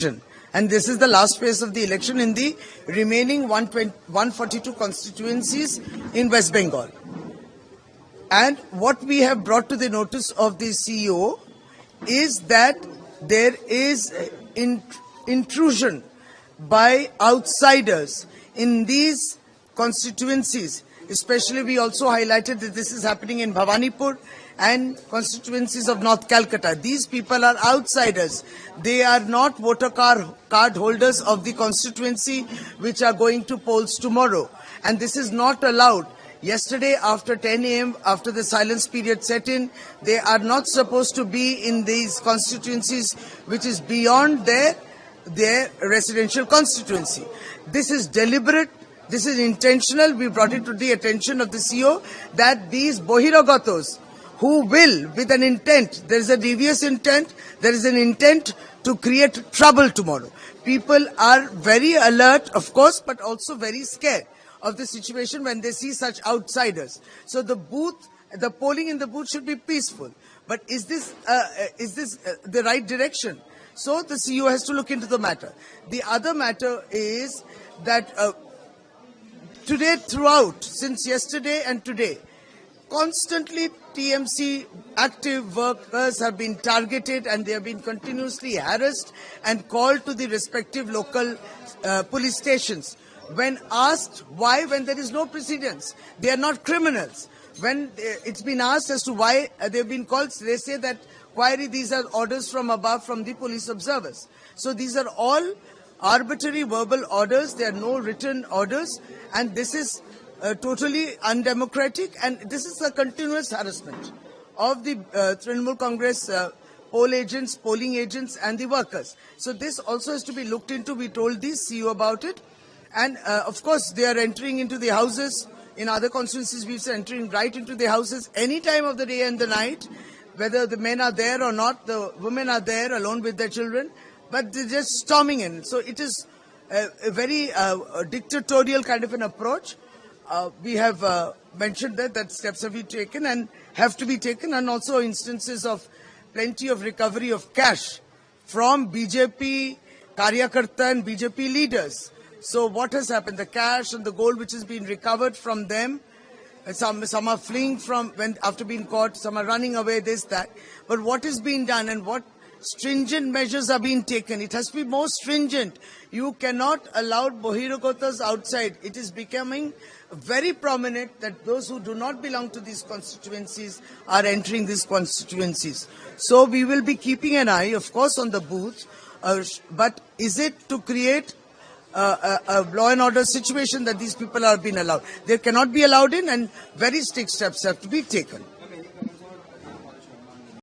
And this is the last phase of the election in the remaining 142 constituencies in West Bengal. And what we have brought to the notice of the CEO is that there is intrusion by outsiders in these constituencies. Especially, we also highlighted that this is happening in Bhawanipur and constituencies of North Calcutta. These people are outsiders. They are not voter card holders of the constituency which are going to polls tomorrow. And this is not allowed. Yesterday, after 10 a.m., after the silence period set in, they are not supposed to be in these constituencies which is beyond their residential constituency. This is deliberate. This is intentional. We brought it to the attention of the CEO that these Bohiragatos, who will, with an intent, there is a devious intent, there is an intent to create trouble tomorrow. People are very alert, of course, but also very scared of the situation when they see such outsiders. So the polling in the booth should be peaceful. But is this the right direction? So the CEO has to look into the matter. The other matter is that today, throughout, since yesterday and today, constantly TMC active workers have been targeted and they have been continuously harassed and called to the respective local police stations. When asked why, when there is no precedence, they are not criminals. When it's been asked as to why they've been called, they say that these are orders from above from the police observers. So these are all arbitrary verbal orders. There are no written orders, and this is totally undemocratic, and this is a continuous harassment of the Trinamool Congress polling agents and the workers. So this also has to be looked into. We told the CEO about it. And of course, they are entering into the houses. In other constituencies, we've said entering right into the houses any time of the day and the night, whether the men are there or not, the women are there alone with their children, but they're just storming in. So it is a very dictatorial kind of an approach. We have mentioned that steps have been taken and have to be taken, and also instances of plenty of recovery of cash from BJP Karyakarta and BJP leaders. So what has happened? The cash and the gold which has been recovered from them, some are fleeing from after being caught, some are running away, this, that. But what is being done and what stringent measures are being taken? It has to be more stringent. You cannot allow Bohiragatas outside. It is becoming very prominent that those who do not belong to these constituencies are entering these constituencies. So we will be keeping an eye, of course, on the booth. But is it to create a law and order situation that these people are being allowed? They cannot be allowed in, and very strict steps have to be taken.